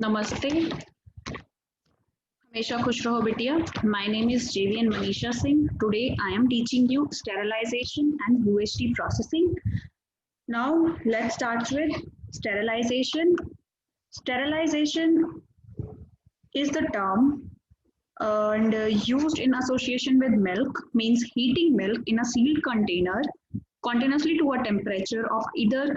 Namaste. Hamesha khush raho betiya. My name is JVN Manisha Singh. Today I am teaching you sterilization and UHT processing. Now let's start with sterilization. Sterilization is the term and used in association with milk, means heating milk in a sealed container continuously to a temperature of either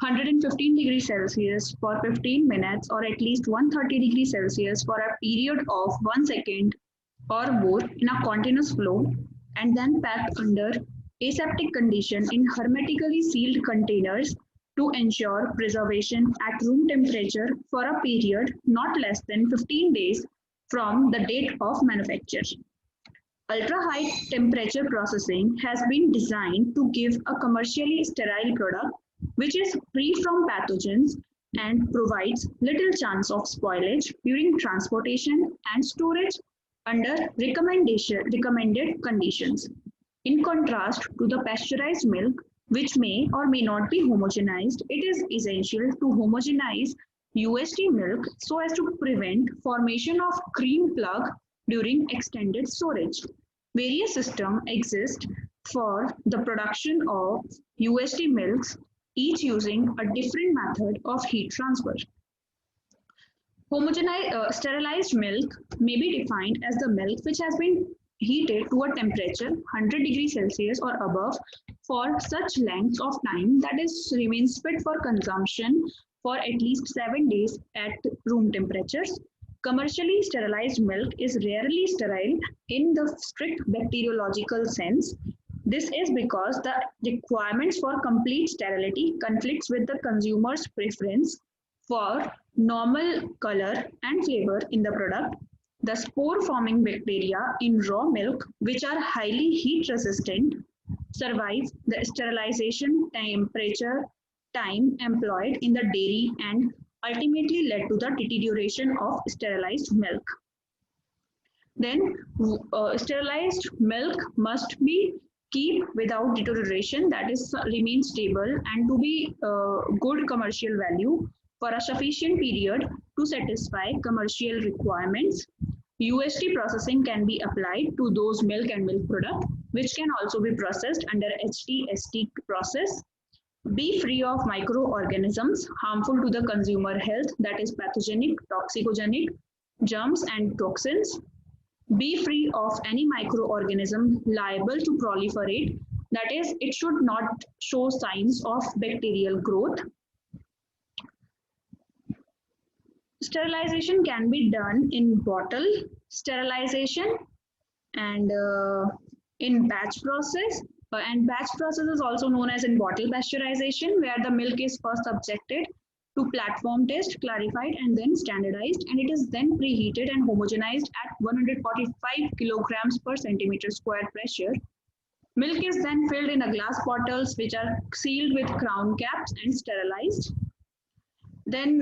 115 degrees Celsius for 15 minutes or at least 130 degrees Celsius for a period of 1 second or more in a continuous flow, and then packed under aseptic condition in hermetically sealed containers to ensure preservation at room temperature for a period not less than 15 days from the date of manufacture. Ultra-high temperature processing has been designed to give a commercially sterile product which is free from pathogens and provides little chance of spoilage during transportation and storage under recommended conditions. In contrast to the pasteurized milk, which may or may not be homogenized, it is essential to homogenize UST milk so as to prevent formation of cream plug during extended storage. Various systems exist for the production of UST milks, each using a different method of heat transfer. Sterilized milk may be defined as the milk which has been heated to a temperature 100 degrees Celsius or above for such lengths of time that is remains fit for consumption for at least 7 days at room temperatures. Commercially sterilized milk is rarely sterile in the strict bacteriological sense. This is because the requirements for complete sterility conflicts with the consumer's preference for normal color and flavor in the product. The spore forming bacteria in raw milk, which are highly heat resistant, survive the sterilization temperature time employed in the dairy and ultimately led to the deterioration of sterilized milk. Then sterilized milk must be keep without deterioration, that is remain stable and to be good commercial value for a sufficient period to satisfy commercial requirements. UST processing can be applied to those milk and milk products which can also be processed under HT/ST process. Be free of microorganisms harmful to the consumer health, that is pathogenic, toxicogenic, germs and toxins. Be free of any microorganism liable to proliferate, that is, it should not show signs of bacterial growth. Sterilization can be done in bottle sterilization and in batch process. And batch process is also known as in bottle pasteurization, where the milk is first subjected to platform test, clarified, and then standardized, and it is then preheated and homogenized at 145 kilograms per centimeter square pressure. Milk is then filled in a glass bottles which are sealed with crown caps and sterilized. Then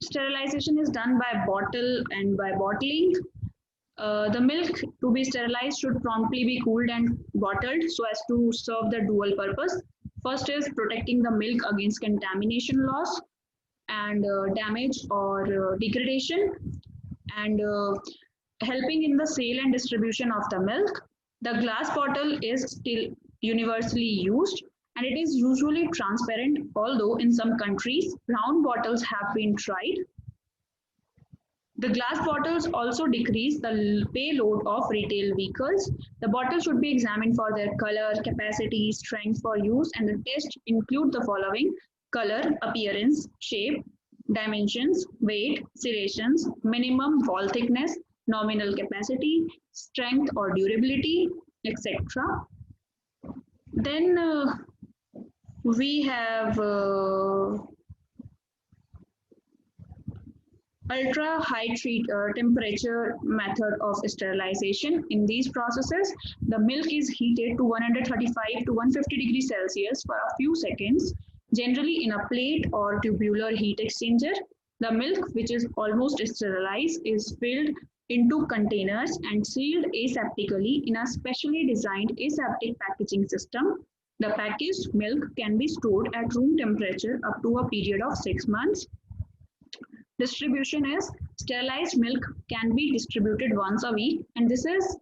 sterilization is done by bottle and by bottling. The milk to be sterilized should promptly be cooled and bottled so as to serve the dual purpose. First is protecting the milk against contamination loss and damage or degradation, and helping in the sale and distribution of the milk. The glass bottle is still universally used and it is usually transparent, although in some countries round bottles have been tried. The glass bottles also decrease the payload of retail vehicles. The bottle should be examined for their color, capacity, strength for use, and the test include the following: color, appearance, shape, dimensions, weight, serrations, minimum wall thickness, nominal capacity, strength or durability, etc. Then we have ultra high temperature method of sterilization. In these processes, the milk is heated to 135 to 150 degrees Celsius for a few seconds, generally in a plate or tubular heat exchanger. The milk, which is almost sterilized, is filled into containers and sealed aseptically in a specially designed aseptic packaging system. The packaged milk can be stored at room temperature up to a period of 6 months. distribution is sterilized milk can be distributed once a week, and this is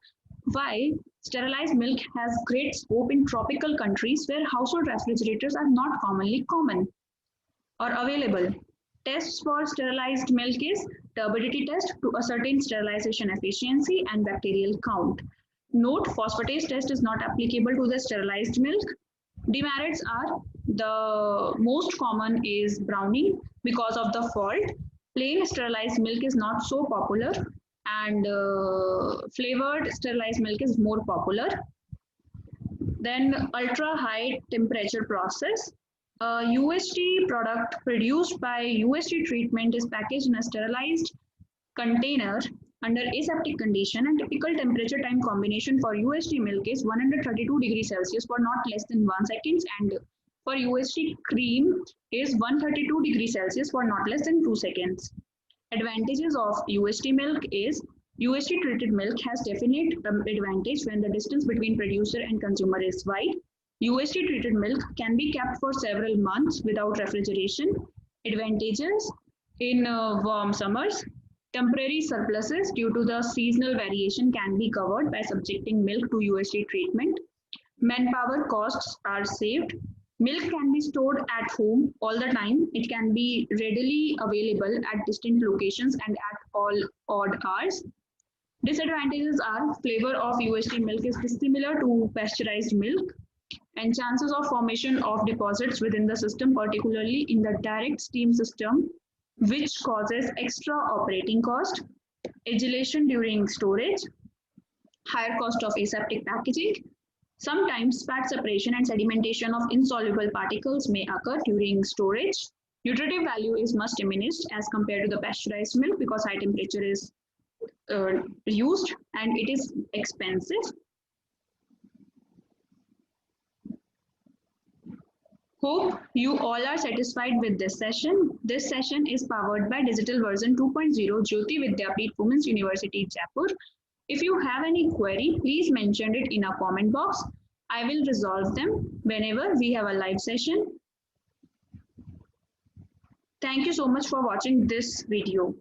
why sterilized milk has great scope in tropical countries where household refrigerators are not commonly common or available. Tests for sterilized milk is turbidity test to ascertain sterilization efficiency and bacterial count. Note, phosphatase test is not applicable to the sterilized milk. Demerits are the most common is browning because of the fault. Plain sterilized milk is not so popular, and flavored sterilized milk is more popular. Then ultra high temperature process. A UHT product produced by UHT treatment is packaged in a sterilized container under aseptic condition, and typical temperature time combination for UHT milk is 132 degrees Celsius for not less than 1 second, and for UHT cream is 132 degrees Celsius for not less than 2 seconds. Advantages of UHT milk is UHT treated milk has definite advantage when the distance between producer and consumer is wide. UHT treated milk can be kept for several months without refrigeration. Advantages in warm summers. Temporary surpluses due to the seasonal variation can be covered by subjecting milk to UHT treatment. Manpower costs are saved. Milk can be stored at home all the time. It can be readily available at distant locations and at all odd hours. Disadvantages are flavor of UHT milk is dissimilar to pasteurized milk, and chances of formation of deposits within the system, particularly in the direct steam system, which causes extra operating cost, agitation during storage, higher cost of aseptic packaging. Sometimes fat separation and sedimentation of insoluble particles may occur during storage. Nutritive value is much diminished as compared to the pasteurized milk because high temperature is used and it is expensive. Hope you all are satisfied with this session. This session is powered by Digital Version 2.0 Jyoti Vidyapeeth Women's University, Jaipur. If you have any query, please mention it in a comment box. I will resolve them whenever we have a live session. Thank you so much for watching this video.